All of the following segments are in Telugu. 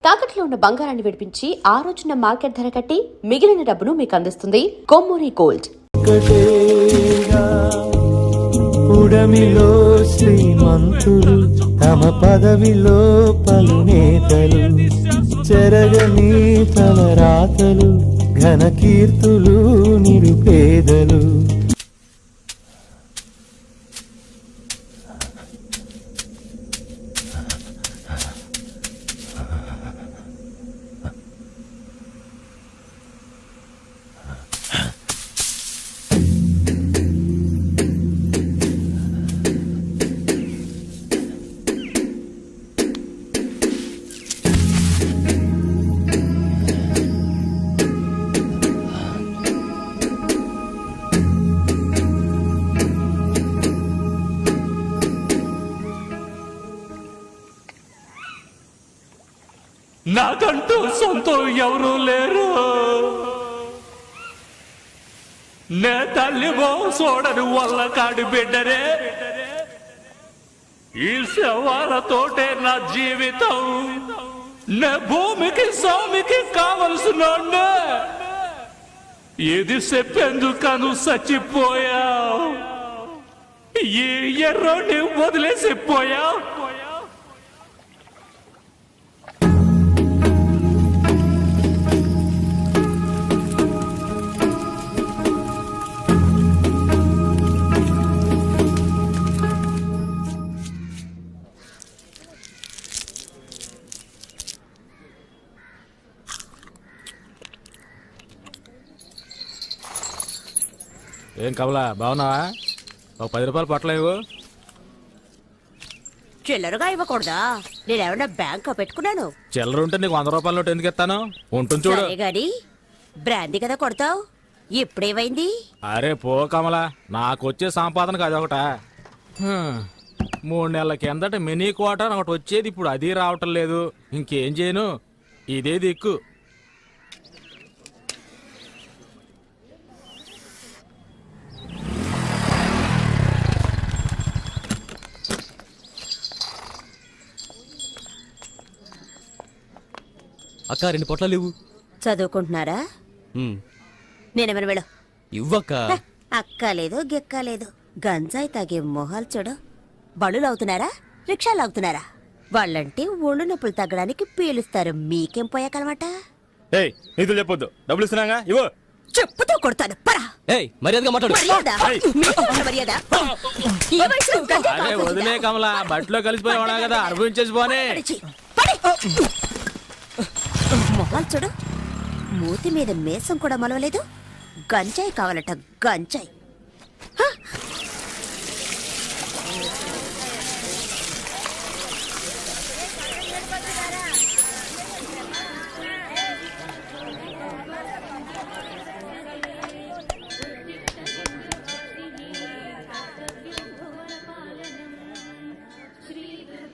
తాకట్లో ఉన్న బంగారాన్ని విడిపించి ఆ రోజున మార్కెట్ ధర కట్టి మిగిలిన డబ్బును మీకు అందిస్తుంది కొమ్మూరి గోల్డ్. ఉడమిలో శ్రీమంతులు తమ పదవిలో పలు నేతలు చెరగని తలరాతలు ఘన కీర్తులు నిరుపేదలు. నాకంటూ సొంతం ఎవరూ లేరు. నే తల్లి చూడని వల్ల కాడి బిడ్డరే. ఈ శవాలతోటే నా జీవితం. నే భూమికి స్వామికి కావలసిన ఇది చెప్పేందుకను చచ్చిపోయా. ఈ ఎర్రోని వదిలేసిపోయా. ఏం కమలా బాగున్నావా? ఒక 10 రూపాయలు పట్టలేవు. చిల్లరగా ఇవ్వకూడదా? నేనేమన్నా బ్యాంక్ పెట్టుకున్నాను. చిల్లర ఉంటే నీకు 100 రూపాయల నోటు ఎందుకు ఇస్తాను? ఉంటుంది చూడు. గాని బ్రాందీ కదా కొడతావు. ఇప్పుడేమైంది? అరే పో కమలా, నాకు వచ్చే సంపాదనకు అదొకట. 3 నెలల కిందట మినీ క్వార్టర్ ఒకటి వచ్చేది, ఇప్పుడు అది రావటం లేదు. ఇంకేం చేయను, ఇదే దిక్కు. అక్క 2 పొట్లాలు ఇవ్వు. చదువుకుంటున్నారా? నేనేమన్నా వెళ్ళు. ఇవ్వక్క. అక్కలేదు గిక్కలేదు. గంజాయి తాగే మొహాలు చూడు. బళ్ళు అవుతున్నారా, రిక్షాలు అవుతున్నారా? వాళ్ళంటే ఒళ్ళు నొప్పులు తగ్గడానికి పీలుస్తారు. మీకేం పోయాకనమాట? నీతులు చెప్పొద్దు, డబ్బులు ఇస్తున్నాగా ఇవ్వు. చెప్పుతో కొడతాను పరా. మర్యాదగా మాట్లాడు. అరే వదిలే కమలా, బట్టలో కలిసిపోయావా కదా, అనుభవించేసి పోనే. మొహాలు చూడు, మూతి మీద మేసం కూడా మలవలేదు. గంజాయి కావాలట, గంజాయి.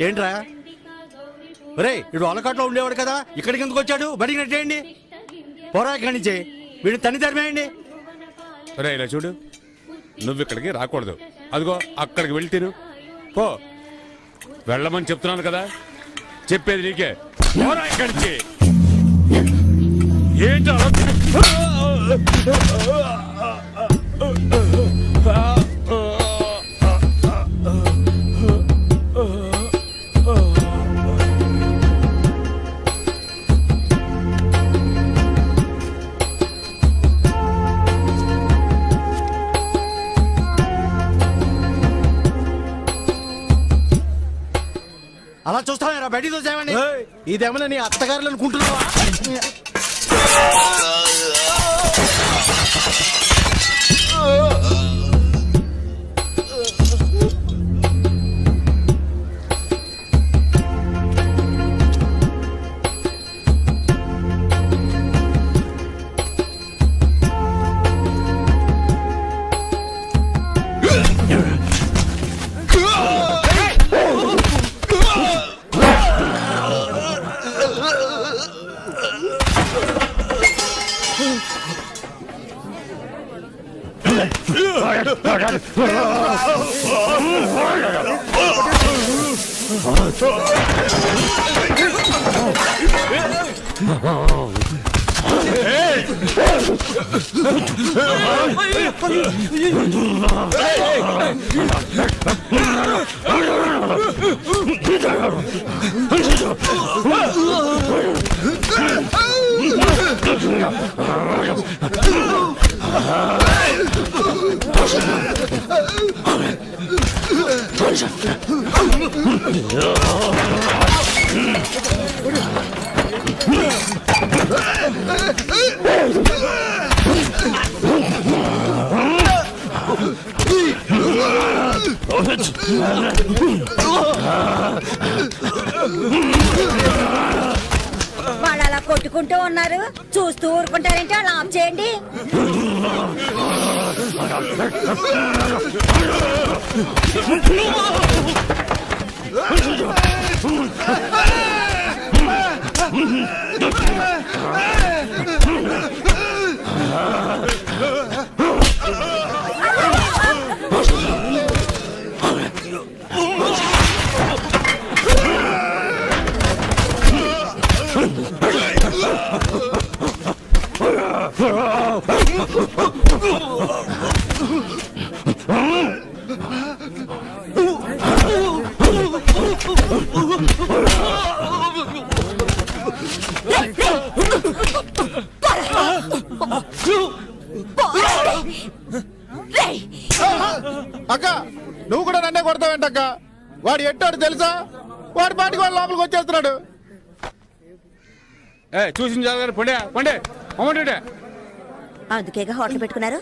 ఏంట్రా రే, ఇడు అలకాట్లో ఉండేవాడు కదా, ఇక్కడికి ఎందుకు వచ్చాడు? బడికి నెట్టేయండి, పోరా ఇక్కడి నుంచి. వీడు తన్ని తరిమేయండి. రే ఇలా చూడు, నువ్వు ఇక్కడికి రాకూడదు. అదిగో అక్కడికి వెళ్ళి తిరు పో. వెళ్ళమని చెప్తున్నాను కదా, చెప్పేది నీకే. పోరా ఇక్కడి నుంచి. ఏంటో అలా చూస్తారా? బయటికి చూసామండి. ఇదేమన్నా నీ అత్తగారులు అనుకుంటున్నావా? Oh, వాళ్ళు అలా కొట్టుకుంటూ ఉన్నారు, చూస్తూ ఊరుకుంటారంటే అలా ఆఫ్ చేయండి. అక్క నువ్వు కూడా నన్నే కొడతావేంటక్క? వాడు ఎట్టాడు తెలుసా? వాడి పాటికి వాడు లోపలికి వచ్చేస్తున్నాడు. చూసిన జాగ్రత్త పండే పండే అమ్మంటే అందుకేగా హోటల్ పెట్టుకున్నారు.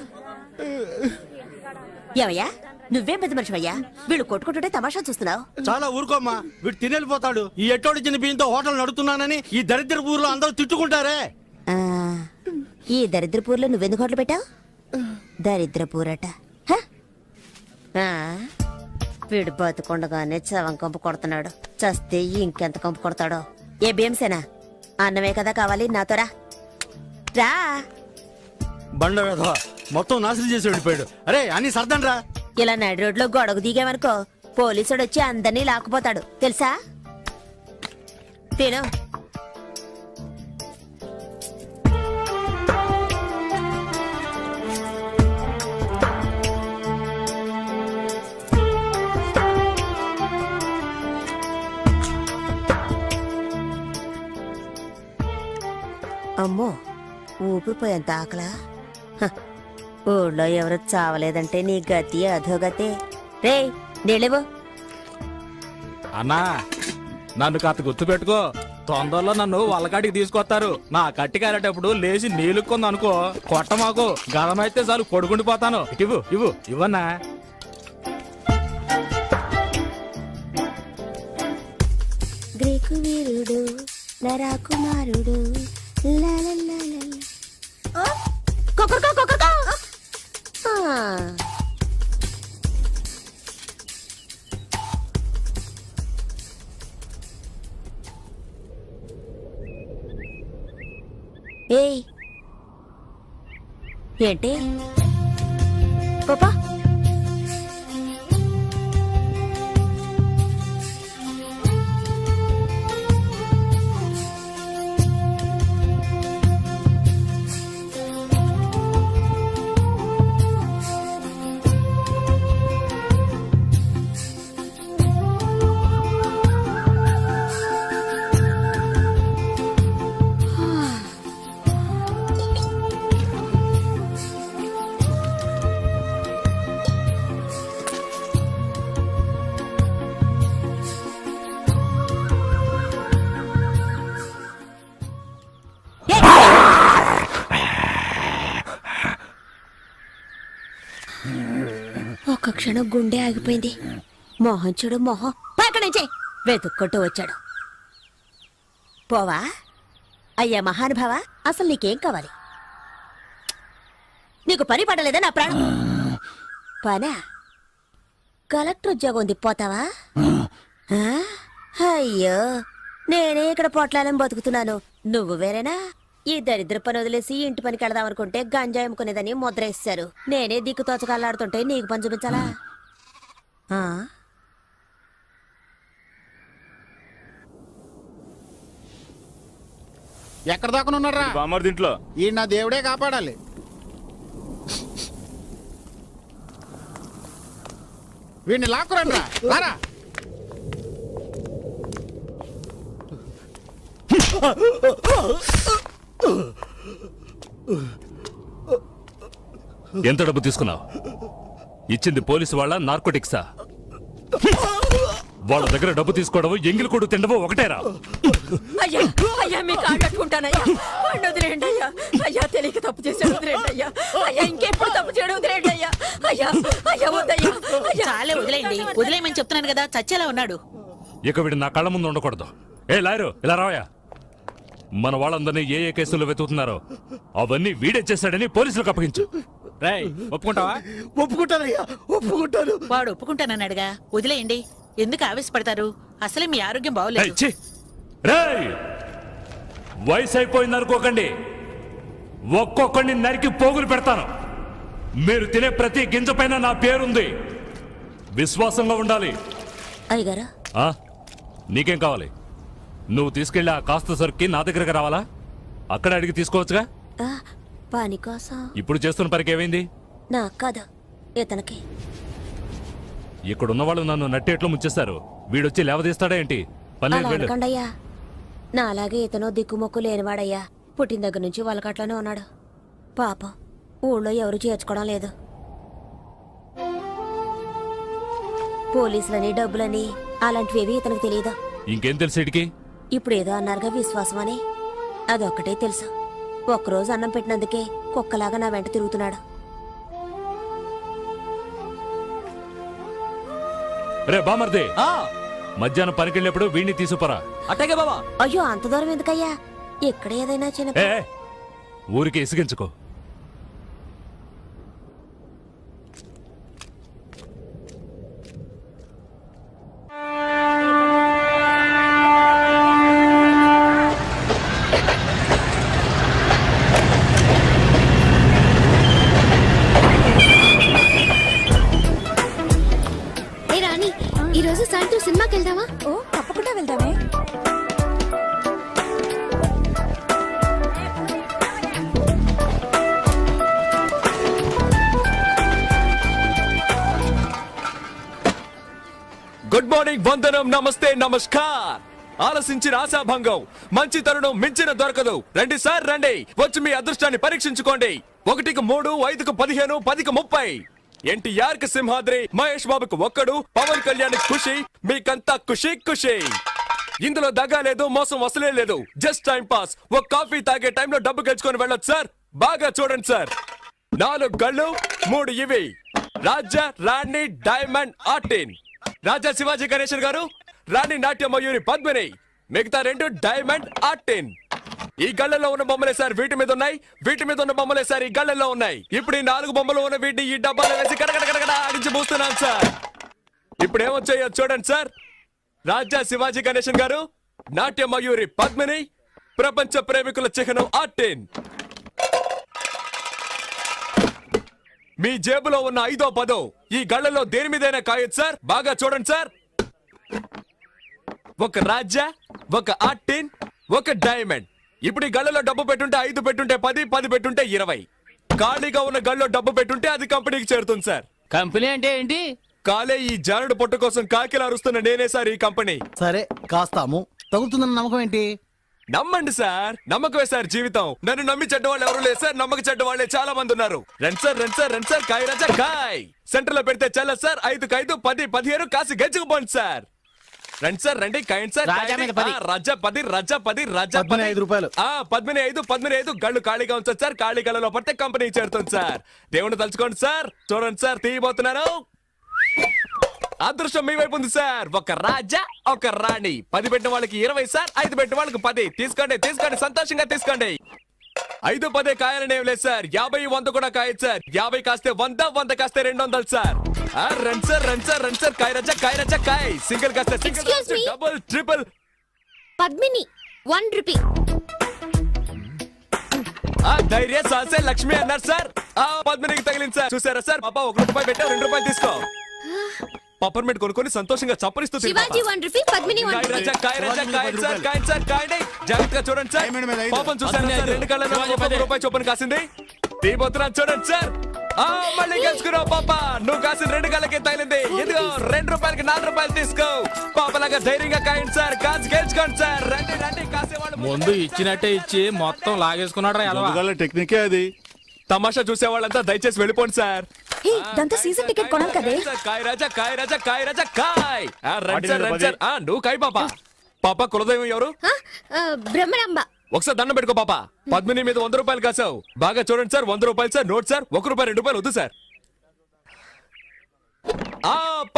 ఏమయ్యా, నువ్వేం పెద్ద మనిషివయ్యా? వీళ్ళు కొట్టుకుంటుంటే తమాషా చూస్తున్నావు. చాలా ఊరుకోమ్మా, వీడు తినేళ్ళిపోతాడు. ఈ ఎట్టోడి చిన్న బియ్యంతో హోటల్ నడుపుతున్నానని ఈ దరిద్ర ఊర్లో అందరూ తిట్టుకుంటారే. ఆ, ఈ దరిద్రపూర్లో నువ్వెందుకు హోటల్ పెట్టావు? దరిద్రపూరట. హ? ఆ, వీడు బతుకుండగానే చవం కంపు కొడుతున్నాడు. చస్తే ఇంకెంత కంపు కొడతాడో. ఏ భీమసేనా, అన్నమే కదా కావాలి, నాతో రా. రా. బండ వేధవ మొత్తం నాశనం చేసి వెళ్ళిపోయాడు. అరే అన్ని సర్దండి రా. ఇలా నడి రోడ్లో గొడవ దిగామనుకో, పోలీసుడు వచ్చి అందరినీ లాక్కుపోతాడు తెలుసా? తిను. అమ్మో, ఊపిరిపోయేంత ఆకలా? హ, ఊళ్ళో ఎవరు చావలేదంటే నీ గతి అధోగతే. రే నీళ్ళేవో. అన్నా, నన్ను కాస్త గుర్తుపెట్టుకో. తొందరలో నన్ను వాళ్ళకాడికి తీసుకొస్తారు. నా కట్టి కారేటప్పుడు లేచి నీళ్ళుకుంది అనుకో, కొట్ట మాకు గదమైతే చాలు కొడుకుండిపోతాను. ఇవ్వు ఇవ్వు ఇవ్వన్నా. గ్రీకు వీరుడు నరాకుమారుడు ఏయ్ ఏంటి పాపా? ఒక్క క్షణం గుండె ఆగిపోయింది. మోహన్ చూడు, మోహన్ పక్కన నుంచి వెతుక్కుంటూ వచ్చాడు. పోవా? అయ్యా మహానుభావా, అసలు నీకేం కావాలి? నీకు పని పడలేదా నా ప్రాణం? పనా? కలెక్టర్ ఉద్యోగం ఉంది, పోతావా? ఆ? అయ్యో, నేనే ఇక్కడ పొట్లాలని బతుకుతున్నాను, నువ్వు వేరేనా? ఈ దరిద్ర పని వదిలేసి ఇంటి పనికి వెళదాం అనుకుంటే గంజాయి అమ్ముకునేదని ముద్ర వేస్తారు. నేనే దిక్కు తోచకల్లాడుతుంటే నీకు పని చూపించాలా? ఎక్కడ దాకా ఉన్నారా? బామ్మర్ దీంట్లో ఈ నా దేవుడే కాపాడాలి. వీడిని లాక్కురండి రారా. ఎంత డబ్బు తీసుకున్నావు? ఇచ్చింది పోలీసు వాళ్ళ నార్కోటిక్సా? వాళ్ళ దగ్గర డబ్బు తీసుకోవడం ఎంగిలి కొడు తినడం ఒకటేరా? అయ్యా అయ్యా మీ కాళ్ళు కట్టుకుంటానయ్యా. వాడిని వదిలేయండి అయ్యా. అయ్యా తెలియక తప్పు చేశాడు, వదిలేయండి అయ్యా. అయ్యా ఇంకెప్పుడు తప్పు చేయడం వదిలేయండి అయ్యా. అయ్యా అయ్యా వద్దయ్యా. అయ్యా చాలే వదిలేయండి, వదిలేయమని చెప్తున్నాను కదా, చచ్చేలా ఉన్నాడు. ఇక వీడు నా కళ్ళ ముందు ఉండకూడదు. ఏ లాయరు ఇలా రావయా. మన వాళ్ళందరినీ ఏ ఏ కేసుల్లో వెతుకుతున్నారో అవన్నీ వీడే చేశాడని పోలీసులకు అప్పగించు. రేయ్ ఒప్పుకుంటావా? ఒప్పుకుంటానయ్యా, ఒప్పుకుంటాను. వాడు ఒప్పుకుంటానన్నాడుగా, వదిలేయండి. ఎందుకు ఆవేశపడతారు? అసలే మీ ఆరోగ్యం ఏయ్, బాగోలేదు. ఛీ! రేయ్ వయసు అయిపోయింది అనుకోకండి, ఒక్కొక్కడిని నరికి పోగులు పెడతాను. మీరు తినే ప్రతి గింజ పైన నా పేరుంది. విశ్వాసంగా ఉండాలి. అయ్యగారు ఆ? నీకేం కావాలి? నువ్వు తీసుకెళ్ళి ఆ కాస్త సరుక్కి నా దగ్గరకు రావాలా? అక్కడ అడిగి తీసుకోవచ్చుగా. పని కోసం ఇప్పుడు చేస్తున్న పనికి ఏమైంది? నాకు కాదు, ఇతనికి. ఇక్కడున్న వాళ్ళు నన్ను నట్టేట్లో ముంచేస్తారు. వీడొచ్చి లేవదీస్తాడా ఏంటి? పని అలా వెళ్ళు. అనకండి అయ్యా. నా అలాగే ఇతను దిక్కుమొక్కు లేనివాడయ్యా. పుట్టిన దగ్గర నుంచి వాళ్ళకట్లోనే ఉన్నాడు. పాపం ఊళ్ళో ఎవరు చేర్చుకోవడం లేదు. పోలీసులని డబ్బులని అలాంటివేవి ఇతనికి తెలియదు. ఇంకేం తెలుసు వీడికి? ఇప్పుడు ఏదో అన్నారుగా విశ్వాసం అని, అదొక్కటే తెలుసు. ఒక్కరోజు అన్నం పెట్టినందుకే కుక్కలాగా నా వెంట తిరుగుతున్నాడు. రే బామర్దే, ఆ, మధ్యాహ్నం పనికెళ్ళినప్పుడు వీడిని తీసుకురా. అట్టగే బావా. అయ్యో అంత దూరం ఎందుకయ్యా? ఇక్కడ ఏదైనా చిన్న ఏ ఊరికి ఇసిగించుకో. ఏ రాణి, ఈ రోజు సాయంత్రం సినిమాకి వెళ్దామా? ఓ తప్పకుండా వెళ్దామే. గుడ్ మార్నింగ్, వందనం, నమస్తే, నమస్కార్. ఆలసించిన ఆశాభంగం, మంచి తరుణం మించిన దొరకదు. రండి సార్ రండి, వచ్చి మీ అదృష్టాన్ని పరీక్షించుకోండి. 1కి 3, 5కి 15, 10కి 30. ఎన్టీఆర్ కి సింహాద్రి, మహేష్ బాబుకు ఒక్కడు, పవన్ కళ్యాణ్ ఖుషి, మీకంతా ఖుషి ఖుషి. ఇందులో దగా లేదు, మోసం అసలే లేదు. Just time pass. ఒక కాఫీ తాగే టైంలో డబ్బు గెలుచుకొని వెళ్ళొచ్చు సార్. బాగా చూడండి సార్. 4 గళ్ళు, 3 ఇవి. రాజా, రాణి, డైమండ్, ఆర్టిన్. రాజా శివాజీ గణేశన్ గారు, రాణి నాట్య మయూరి పద్మిని, మిగతా 2 డైమండ్, ఆర్టిన్. ఈ గళ్ళల్లో ఉన్న బొమ్మలే సార్ వీటి మీద ఉన్నాయి, వీటి మీద ఉన్న బొమ్మలే సార్ ఈ గళ్ళల్లో ఉన్నాయి. ఇప్పుడు ఈ 4 బొమ్మలు ఉన్న వీటిని ఈ డబ్బాలో వేసి కడకడకడకడ ఆడించి మూస్తున్నాను సార్. ఇప్పుడు ఏమొచ్చాయో చూడండి సార్. రాజా శివాజీ గణేశన్ గారు, నాట్య మయూరి పద్మిని, ప్రపంచ ప్రేమికుల చిహ్నం ఆర్టిన్. మీ జేబులో ఉన్న 5వ 10 ఈ గళ్ళలో దేని మీదైనా కాయొచ్చు సార్. బాగా చూడండి సార్. ఒక రాజా, ఒక ఆర్టిన్, ఒక డైమండ్. ఇప్పుడు ఈ గళ్ళలో డబ్బు పెట్టుంటే 5 పెట్టుంటే 10, 10 పెట్టుంటే 20. ఖాళీగా ఉన్న గళ్ళలో డబ్బు పెట్టుంటే అది కంపెనీకి చేరుతుంది సార్. కంపెనీ అంటే ఏంటి? కాలే ఈ జానుడు పొట్టు కోసం కాకిలా అరుస్తున్న నేనే సార్ ఈ కంపెనీ. సరే కాస్తాము, తగులుతుందన్న నమ్మకం ఏంటి? నమ్మండి సార్, నమ్మకమే సార్ జీవితం. నన్ను నమ్మి చెడ్డ వాళ్ళు ఎవరు లేదు సార్, నమ్మక చెడ్డ వాళ్ళే చాలా మంది ఉన్నారు. రండి సార్, రండి సార్, రండి సార్, కాయ రాజా కాయ్. సెంటర్ లో పెడితే చల్ల సార్. 5కి 5, 10, 15 కాసి గెలుచుకుపోండి సార్. రండి సార్, రండి, కాయండి సార్. రాజా మీద 10. రాజా 10, రాజా 10, రాజా 10. 15 రూపాయలు. 15, 15 గళ్ళు ఖాళీగా ఉంచండి సార్. ఖాళీ గళ్ళలో పడితే కంపెనీ చేరుతుంది సార్. దేవుని తలుచుకోండి సార్. చూడండి సార్, తీయబోతున్నాను. అదృష్టం మీ వైపు ఉంది సార్. ఒక రాజా, ఒక రాణి. 10 పెట్టిన వాళ్ళకి 20 సార్, 5 పెట్టిన వాళ్ళకి 10. తీసుకోండి, తీసుకోండి, సంతోషంగా తీసుకోండి. 5, 10 కాయాలని ఏం లేదు సార్. 50, 100 కూడా కాయచ్చు సార్. 50 కాస్తే 100, 100 కాస్తే 200 సార్. రండి సార్, రండి సార్, రండి సార్, కాయ రాజా, కాయ రాజా, కాయ్. సింగిల్ కాస్తే single, Excuse me? Double, triple. Padmini 1 rupee. ధైర్య సాసే లక్ష్మి అన్నారు సార్. 10 తగిలింది సార్. చూసారా సార్, పాప 1 రూపాయి పెట్టావు, 2 రూపాయలు తీసుకో. పప్పర్మెంట్ కొనుక్కొని సంతోషంగా చప్పరిస్తూ తిను పాపా. శివాజీ 1 రూపీ, పద్మిని 1 కాయ్ రూపీ. రాజా, కాయ్ రాజా, కాయ్ సార్, కాయ్ సార్, కాయ్ జాగ్రత్తగా చూడండి సార్. పాపం చూసారా సార్, 2 కళ్ళలో రూపాయి చొప్పున కాసింది. తీపోతున్నాను చూడండి సార్. మళ్ళీ గెలుచుకున్నావు పాప. నువ్వు కాసిన 2 కళ్ళకి తగిలింది. ఇదిగో 2 రూపాయలకి 4 రూపాయలు తీసుకో. పాపలాగా ధైర్యంగా కాయండి సార్. కాసు గెలుచుకోండి సార్. రండి రండి, కాసేవాళ్ళు ముందు ఇచ్చినట్టే ఇచ్చి మొత్తం లాగేసుకున్నాడు ఎలా టెక్నికే అది. తమాషా చూసే వాళ్ళంతా దయచేసి వెళ్ళిపోండి సార్. దాంతో సీజన్ టికెట్ కొనాలి కదే. కాయ్ రాజా, కాయ్ రాజా, కాయ్ రాజా, కాయ్. రండి సార్, రండి సార్. నువ్వు కాయ్ పాప. పాప కులదైవం ఎవరు? బ్రహ్మరాంబ. ఒకసారి దండం పెట్టుకో పాప. పద్మిని మీద 100 రూపాయలు కాసావు. బాగా చూడండి సార్. 100 రూపాయలు సార్. Note sir. 1 రూపాయి 2 రూపాయలు వద్దు సార్.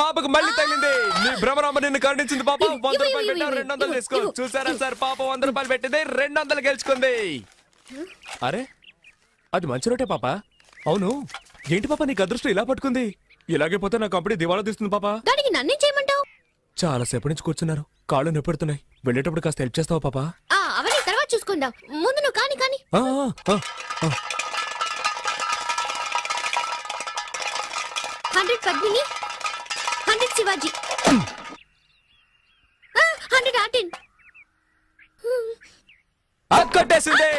పాపకు మళ్ళీ తగిలింది. నీ భ్రమరాంబ నిన్ను కరుణించింది పాప. 100 రూపాయలు పెట్టావు, 200 తీసుకో. చూసారా సార్, పాప 100 రూపాయలు పెట్టింది, 200 గెలుచుకుంది. అరే, అది మంచి రోటే పాప. అవును, ఏంటి పాప నీకు అదృష్టం ఇలా పట్టుకుంది? ఇలాగే పోతే నా కంపెనీ దివాళా తీస్తుంది పాప. దానికి నన్నేం చేయమంటావు? చాలా సేపటి నుంచి కూర్చున్నారు, కాళ్ళు నొప్పెడుతున్నాయి. వెళ్ళేటప్పుడు కాస్త హెల్ప్ చేస్తావా పాప? అవన్నీ తర్వాత చూసుకుందాం. ముందు నువ్వు కాని. 100 పద్మిని, 100 శివాజీ, 100 ఆర్టిన్. కొట్టేసింది.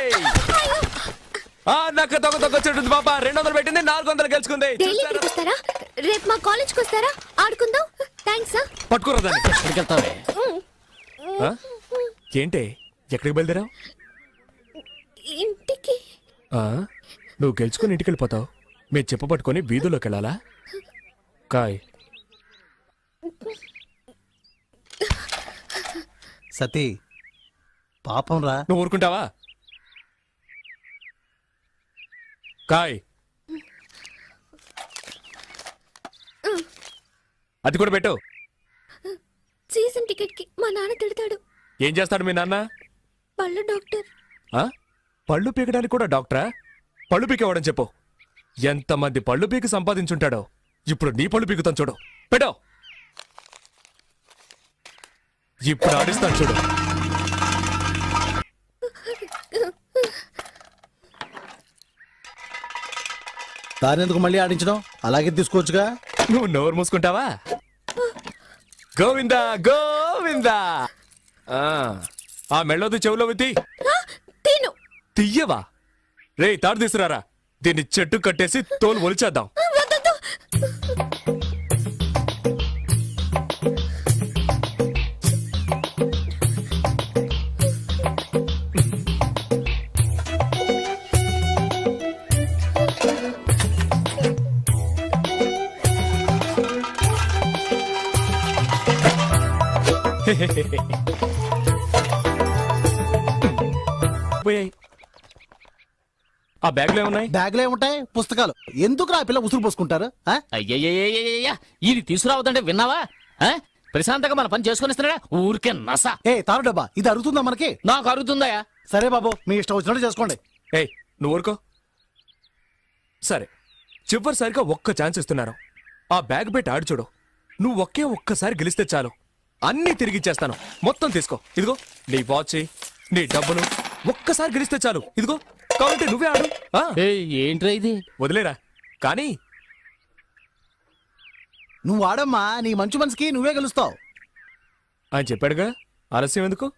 నాకు దొంగ చెట్టుంది పాప. 200 పెట్టింది, 400 గెలుచుకుంది. డైలీ ఇక్కడికి వస్తారా? రేపు మా కాలేజ్కి వస్తారా? ఆడుకుందాం. థ్యాంక్స్. పట్టుకోరా దాన్ని. ఏంటే, ఎక్కడికి బయలుదేరావు? ఇంటికి. నువ్వు గెలుచుకుని ఇంటికి వెళ్ళిపోతావు. మీరు చెప్ప పట్టుకొని వీధుల్లోకి వెళ్ళాలా? కాయ్. సతీ పాపం రా. నువ్వు ఊరుకుంటావా? కాయ్. అది కూడా పెట్టు. సీజన్ టికెట్ కి మా నాన్న తిడతాడు. ఏం చేస్తాడు మీ నాన్న? పళ్ళు డాక్టర్. పళ్ళు పీకడానికి కూడా డాక్టరా? పళ్ళు పీకేవాడని చెప్పు. ఎంతమంది పళ్ళు పీకి సంపాదించుంటాడో. ఇప్పుడు నీ పళ్ళు పీకుతాను చూడు. పెట్టో. ఇప్పుడు ఆడిస్తాను చూడు. దానెందుకు మళ్ళీ ఆడించడం? అలాగే తీసుకోవచ్చుగా. నువ్వు నోరు మూసుకుంటావా? గోవిందా గోవిందా. ఆ మెళ్ళొద్దు, చెవులో విత్తి తిను. తీయవా? రే, తాడు తీసుకురారా. దీన్ని చెట్టు కట్టేసి తోలు ఒలిచేద్దాం. వద్దొద్దు. పోయాయి. ఆ బ్యాగ్లో ఏమున్నాయి? బ్యాగ్ లో ఏముంటాయి? పుస్తకాలు. ఎందుకు ఆ పిల్ల ఉసురు పోసుకుంటారు? అయ్యయ్యయ్యయ్యయ్యా, ఇది తీసుకురావద్దంటే విన్నావా? ప్రశాంతంగా మన పని చేసుకునిస్తున్నాడా? ఊరికే నస. ఏ తారు డబ్బా, ఇది అరుగుతుందా మనకి? నాకు అరుగుతుందయా? సరే బాబు, మీ ఇష్టం వచ్చినట్టు చేసుకోండి. ఏయ్, నువ్వు ఊరుకో. సరే, చివరిసారిగా ఒక్క ఛాన్స్ ఇస్తున్నాను. ఆ బ్యాగ్ పెట్టి ఆడు చూడు. నువ్వు ఒక్కసారి గెలిస్తే చాలు, అన్నీ తిరిగిచ్చేస్తాను. మొత్తం తీసుకో. ఇదిగో నీ వాచ్, నీ డబ్బులు. ఒక్కసారి గెలిస్తే చాలు. ఇదిగో, కావాలంటే నువ్వే ఆడు. ఏంట్రా ఇది? వదిలేరా. కానీ నువ్వు ఆడమ్మా, నీ మంచి మనసుకి నువ్వే గెలుస్తావు. ఆయన చెప్పాడుగా, ఆలస్యం ఎందుకు?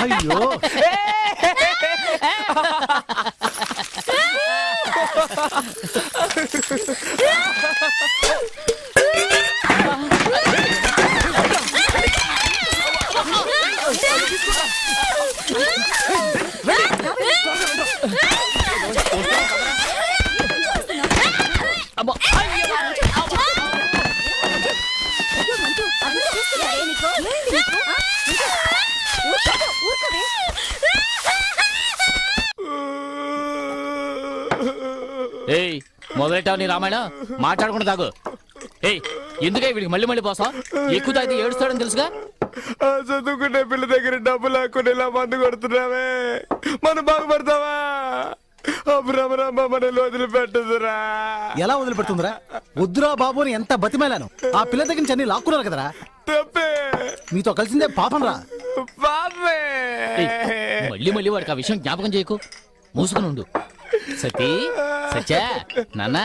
అయ్యో, ఏయ్, మొదలెట్టావు నీ రామాయణ. మాట్లాడకుండా తాగు. ఏయ్, ఎందుకే వీడికి మళ్ళీ పోసా? ఎక్కువ తాగితే ఏడుస్తాడని తెలుసుగా. ఆ చదువుకునే పిల్ల దగ్గర డబ్బు లాక్కుని ఇలా మందు కొడుతున్నావే మనం బాగుపడతావా అబ్రహ్మ మనల్ని వదిలిపెట్టదురా. ఎలా వదిలిపెడుతుందిరా? వద్దురా బాబు అని ఎంత బతిమేలాను. ఆ పిల్ల దగ్గర నుంచి అన్ని లాక్కున్నారు కదరా. తప్పే మీతో కలిసిందే పాపం రా. పాపే. మళ్ళీ మళ్ళీ వాడికి ఆ విషయం జ్ఞాపకం చేయకు, మూసుకుని ఉండు. సతీ, సత్యా, నాన్న,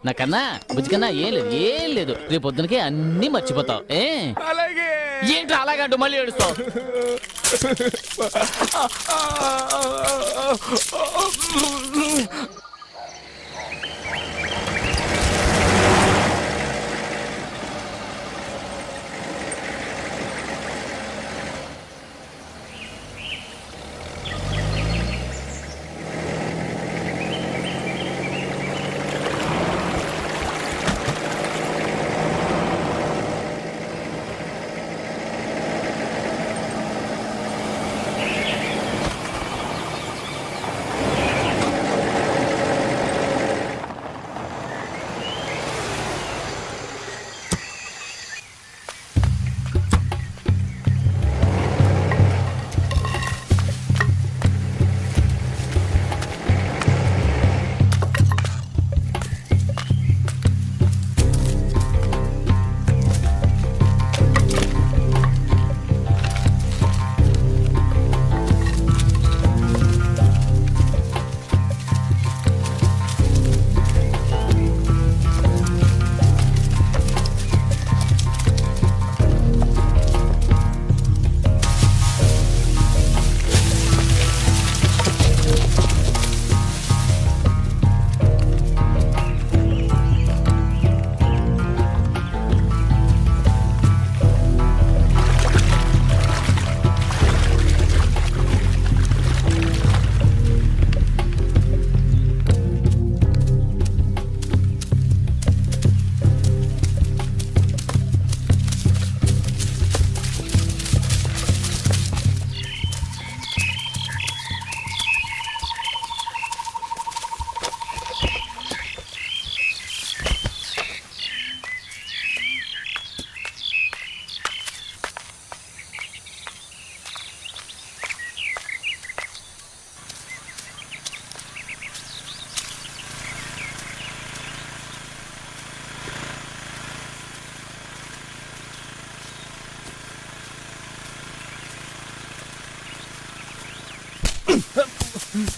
నాకన్నా బుజ్జికన్నా ఏం లేదు రేపు పొద్దునకి అన్ని మర్చిపోతావు. అలాగే. ఏంటి అలాగంటూ మళ్ళీ ఏడుస్తావు?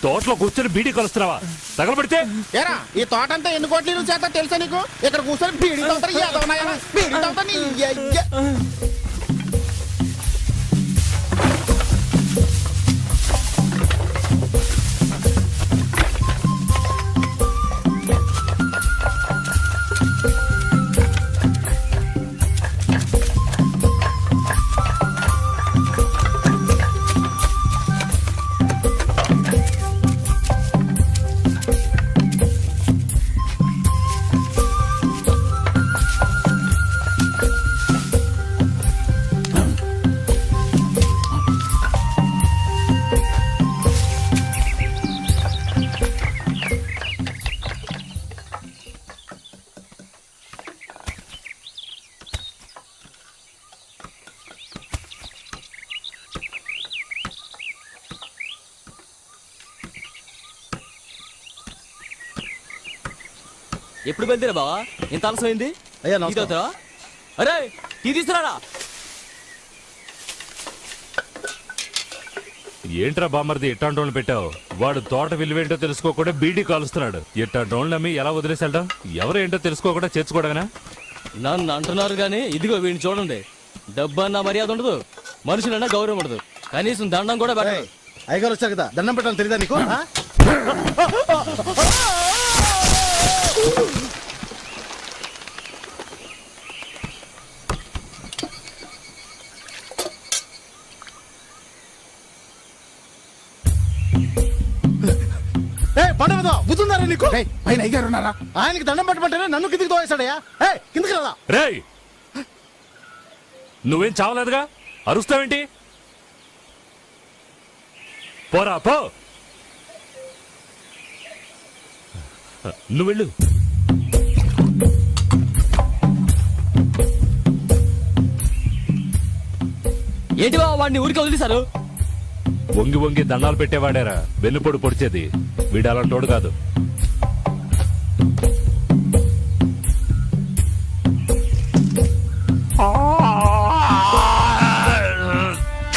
తోటలో కూర్చొని బీడీ కలుస్తున్నావా? తగలబెడితే ఏరా ఈ తోట అంతా ఎన్ని కోట్ల చేత తెలుసా నీకు? ఇక్కడ కూర్చొని బీడీ తోటలు ఏదవున్నాయా? బీడీ తోట నీ అయ్య. ఎప్పుడు బయలుదేరా బావా? ఇంత ఆలస్యమైంది. అయ్యా నమస్కారం. అరే టీ తీసుకురాడా? ఏంట్రా బామర్ది ఇట్టాంటోళ్ళు పెట్టావు? వాడు తోట విలువేంటో తెలుసుకోకుండా బీడీ కాలుస్తున్నాడు. ఇట్టాంటోళ్ళు నమ్మి ఎలా వదిలేసాడు? ఎవరు ఏంటో తెలుసుకోకుండా చేర్చుకోవడమేనా? నన్ను అంటున్నారు కానీ ఇదిగో వీడిని చూడండి. డబ్బు అన్న మర్యాద ఉండదు, మనుషులన్నా గౌరవం ఉండదు, కనీసం దండం కూడా పెట్టదు. అయ్యగారు వచ్చారు కదా, దండం పెట్టాలి తెలీదా నీకు? బుద్ధుందారా నీకు? పైన అయ్యారు ఉన్నారా? ఆయనకి దండం పెట్టమంటేనే నన్ను కిందికి తోవేశాడయ్యా. కిందికి రాదా? రేయ్, నువ్వేం చావలేదుగా, అరుస్తావేంటి? పోరా పో, నువ్వు వెళ్ళు. ఏంటి బావ వాడిని ఊరికి వదిలేశారు? వంగి వంగి దండాలు పెట్టేవాడేరా వెన్నుపొడు పొడిచేది. వీడు అలాంటోడు కాదు. ఆ